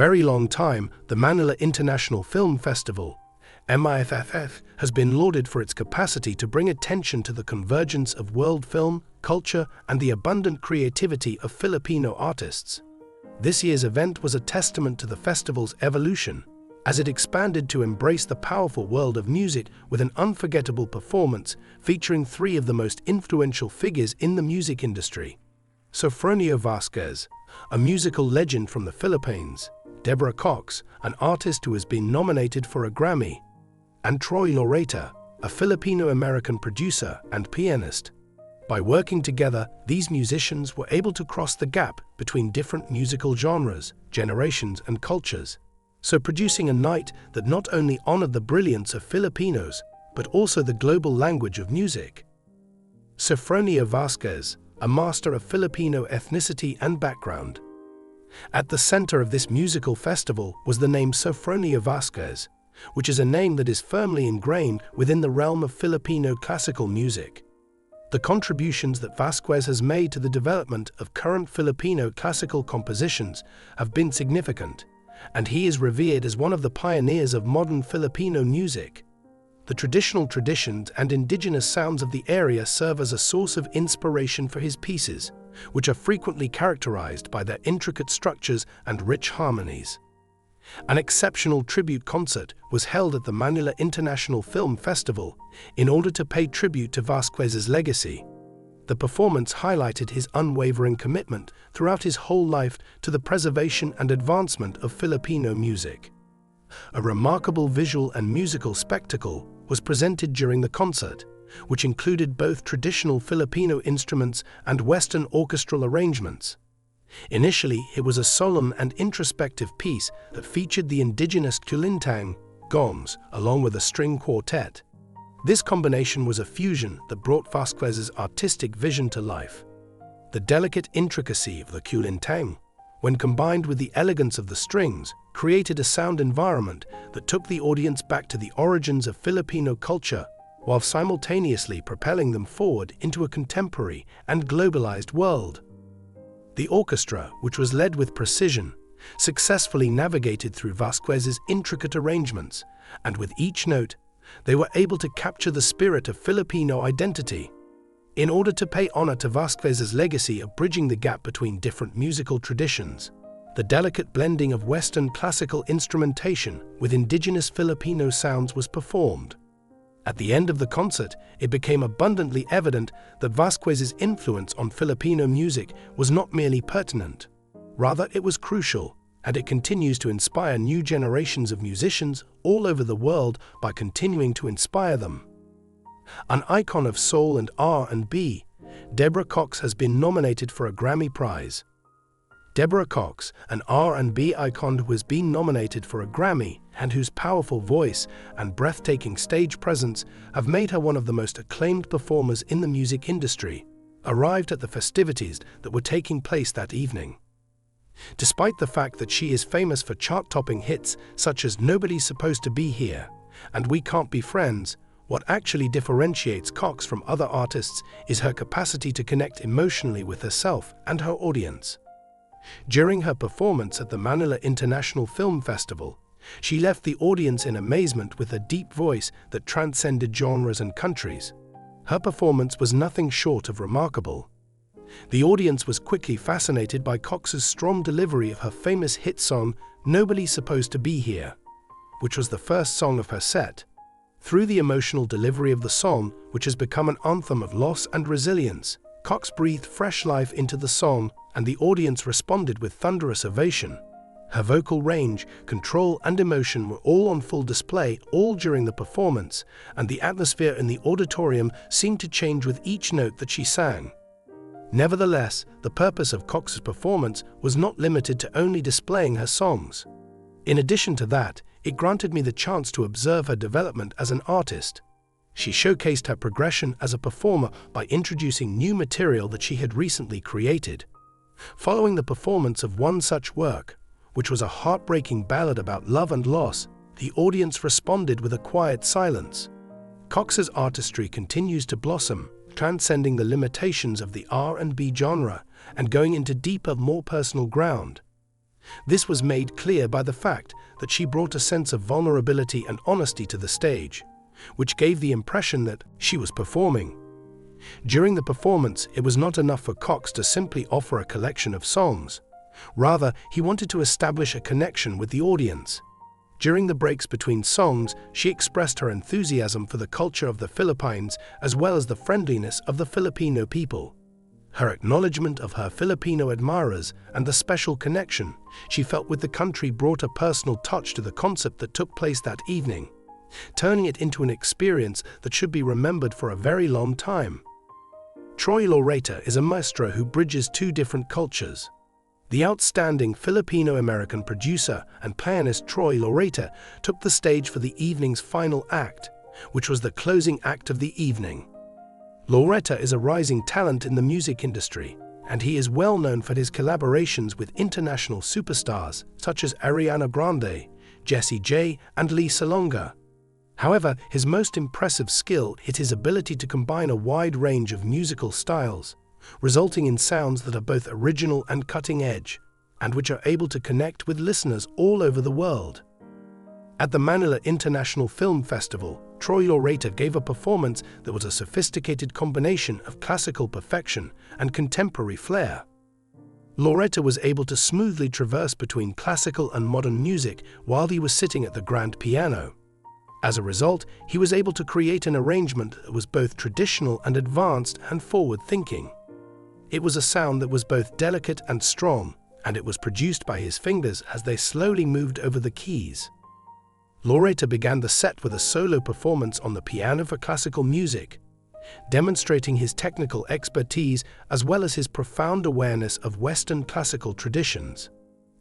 very long time, the Manila International Film Festival, MIFF, has been lauded for its capacity to bring attention to the convergence of world film, culture, and the abundant creativity of Filipino artists. This year's event was a testament to the festival's evolution, as it expanded to embrace the powerful world of music with an unforgettable performance featuring three of the most influential figures in the music industry. Sofronio Vasquez, a musical legend from the Philippines; Deborah Cox, an artist who has been nominated for a Grammy; and Troy Loreta, a Filipino-American producer and pianist. By working together, these musicians were able to cross the gap between different musical genres, generations, and cultures, so producing a night that not only honored the brilliance of Filipinos, but also the global language of music. Sofronio Vasquez, a master of Filipino ethnicity and background. At the center of this musical festival was the name Sofronio Vasquez, which is a name that is firmly ingrained within the realm of Filipino classical music. The contributions that Vasquez has made to the development of current Filipino classical compositions have been significant, and he is revered as one of the pioneers of modern Filipino music. The traditional traditions and indigenous sounds of the area serve as a source of inspiration for his pieces, which are frequently characterized by their intricate structures and rich harmonies. An exceptional tribute concert was held at the Manila International Film Festival in order to pay tribute to Vasquez's legacy. The performance highlighted his unwavering commitment throughout his whole life to the preservation and advancement of Filipino music. A remarkable visual and musical spectacle was presented during the concert, which included both traditional Filipino instruments and Western orchestral arrangements. Initially, it was a solemn and introspective piece that featured the indigenous kulintang, goms, along with a string quartet. This combination was a fusion that brought Vasquez's artistic vision to life. The delicate intricacy of the kulintang, when combined with the elegance of the strings, created a sound environment that took the audience back to the origins of Filipino culture, while simultaneously propelling them forward into a contemporary and globalized world. The orchestra, which was led with precision, successfully navigated through Vasquez's intricate arrangements, and with each note, they were able to capture the spirit of Filipino identity. In order to pay honor to Vasquez's legacy of bridging the gap between different musical traditions, the delicate blending of Western classical instrumentation with indigenous Filipino sounds was performed. At the end of the concert, it became abundantly evident that Vasquez's influence on Filipino music was not merely pertinent. Rather, it was crucial, and it continues to inspire new generations of musicians all over the world by continuing to inspire them. An icon of soul and R&B, Deborah Cox has been nominated for a Grammy Prize. Deborah Cox, an R&B icon who has been nominated for a Grammy and whose powerful voice and breathtaking stage presence have made her one of the most acclaimed performers in the music industry, arrived at the festivities that were taking place that evening. Despite the fact that she is famous for chart-topping hits such as Nobody's Supposed to Be Here and We Can't Be Friends, what actually differentiates Cox from other artists is her capacity to connect emotionally with herself and her audience. During her performance at the Manila International Film Festival, she left the audience in amazement with a deep voice that transcended genres and countries. Her performance was nothing short of remarkable. The audience was quickly fascinated by Cox's strong delivery of her famous hit song, Nobody's Supposed to Be Here, which was the first song of her set. Through the emotional delivery of the song, which has become an anthem of loss and resilience, Cox breathed fresh life into the song, and the audience responded with thunderous ovation. Her vocal range, control, and emotion were all on full display all during the performance, and the atmosphere in the auditorium seemed to change with each note that she sang. Nevertheless, the purpose of Cox's performance was not limited to only displaying her songs. In addition to that, it granted me the chance to observe her development as an artist. She showcased her progression as a performer by introducing new material that she had recently created. Following the performance of one such work, which was a heartbreaking ballad about love and loss, the audience responded with a quiet silence. Cox's artistry continues to blossom, transcending the limitations of the R&B genre and going into deeper, more personal ground. This was made clear by the fact that she brought a sense of vulnerability and honesty to the stage, which gave the impression that she was performing. During the performance, it was not enough for Cox to simply offer a collection of songs. Rather, he wanted to establish a connection with the audience. During the breaks between songs, she expressed her enthusiasm for the culture of the Philippines as well as the friendliness of the Filipino people. Her acknowledgement of her Filipino admirers and the special connection she felt with the country brought a personal touch to the concert that took place that evening, turning it into an experience that should be remembered for a very long time. Troy Loreta is a maestro who bridges two different cultures. The outstanding Filipino-American producer and pianist Troy Loreta took the stage for the evening's final act, which was the closing act of the evening. Laureta is a rising talent in the music industry, and he is well known for his collaborations with international superstars such as Ariana Grande, Jessie J, and Lee Salonga. However, his most impressive skill is his ability to combine a wide range of musical styles, resulting in sounds that are both original and cutting-edge, and which are able to connect with listeners all over the world. At the Manila International Film Festival, Troy Loreta gave a performance that was a sophisticated combination of classical perfection and contemporary flair. Loreta was able to smoothly traverse between classical and modern music while he was sitting at the grand piano. As a result, he was able to create an arrangement that was both traditional and advanced and forward-thinking. It was a sound that was both delicate and strong, and it was produced by his fingers as they slowly moved over the keys. Laureta began the set with a solo performance on the piano for classical music, demonstrating his technical expertise as well as his profound awareness of Western classical traditions.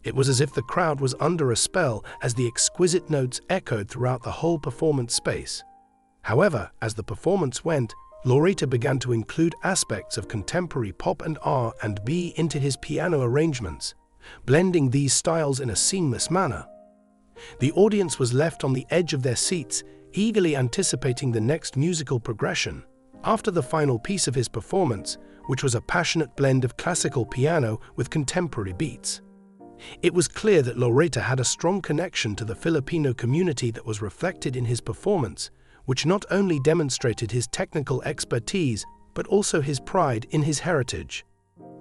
It was as if the crowd was under a spell as the exquisite notes echoed throughout the whole performance space. However, as the performance went, Laureta began to include aspects of contemporary pop and R&B into his piano arrangements, blending these styles in a seamless manner. The audience was left on the edge of their seats, eagerly anticipating the next musical progression. After the final piece of his performance, which was a passionate blend of classical piano with contemporary beats, it was clear that Laureta had a strong connection to the Filipino community that was reflected in his performance, which not only demonstrated his technical expertise, but also his pride in his heritage.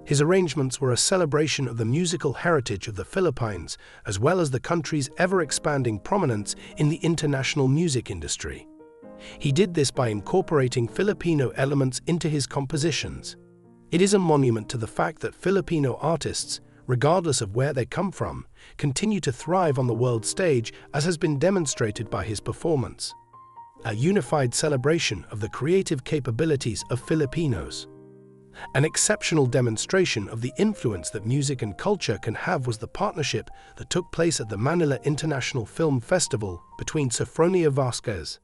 His arrangements were a celebration of the musical heritage of the Philippines, as well as the country's ever-expanding prominence in the international music industry. He did this by incorporating Filipino elements into his compositions. It is a monument to the fact that Filipino artists, regardless of where they come from, continue to thrive on the world stage, as has been demonstrated by his performance. A unified celebration of the creative capabilities of Filipinos. An exceptional demonstration of the influence that music and culture can have was the partnership that took place at the Manila International Film Festival between Sofronio Vasquez,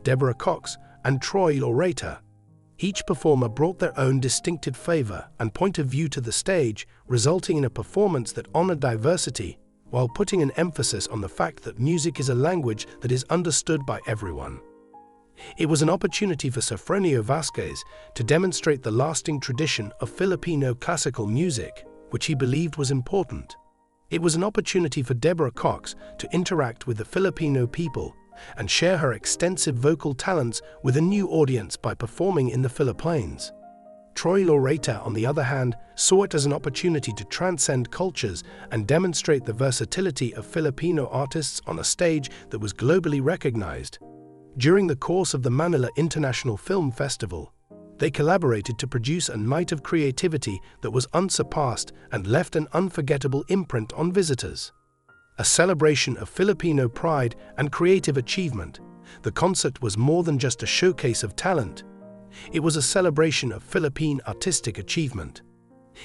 Deborah Cox, and Troy Loreta. Each performer brought their own distinctive flavor and point of view to the stage, resulting in a performance that honored diversity while putting an emphasis on the fact that music is a language that is understood by everyone. It was an opportunity for Sofronio Vasquez to demonstrate the lasting tradition of Filipino classical music, which he believed was important. It was an opportunity for Deborah Cox to interact with the Filipino people and share her extensive vocal talents with a new audience by performing in the Philippines. Troy Loreta, on the other hand, saw it as an opportunity to transcend cultures and demonstrate the versatility of Filipino artists on a stage that was globally recognized. During the course of the Manila International Film Festival, they collaborated to produce a night of creativity that was unsurpassed and left an unforgettable imprint on visitors. A celebration of Filipino pride and creative achievement, the concert was more than just a showcase of talent. It was a celebration of Philippine artistic achievement.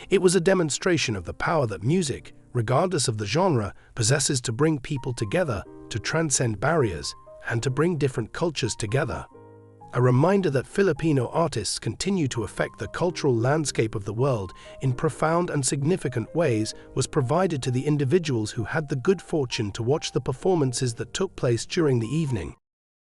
It was a demonstration of the power that music, regardless of the genre, possesses to bring people together, to transcend barriers, and to bring different cultures together. A reminder that Filipino artists continue to affect the cultural landscape of the world in profound and significant ways was provided to the individuals who had the good fortune to watch the performances that took place during the evening.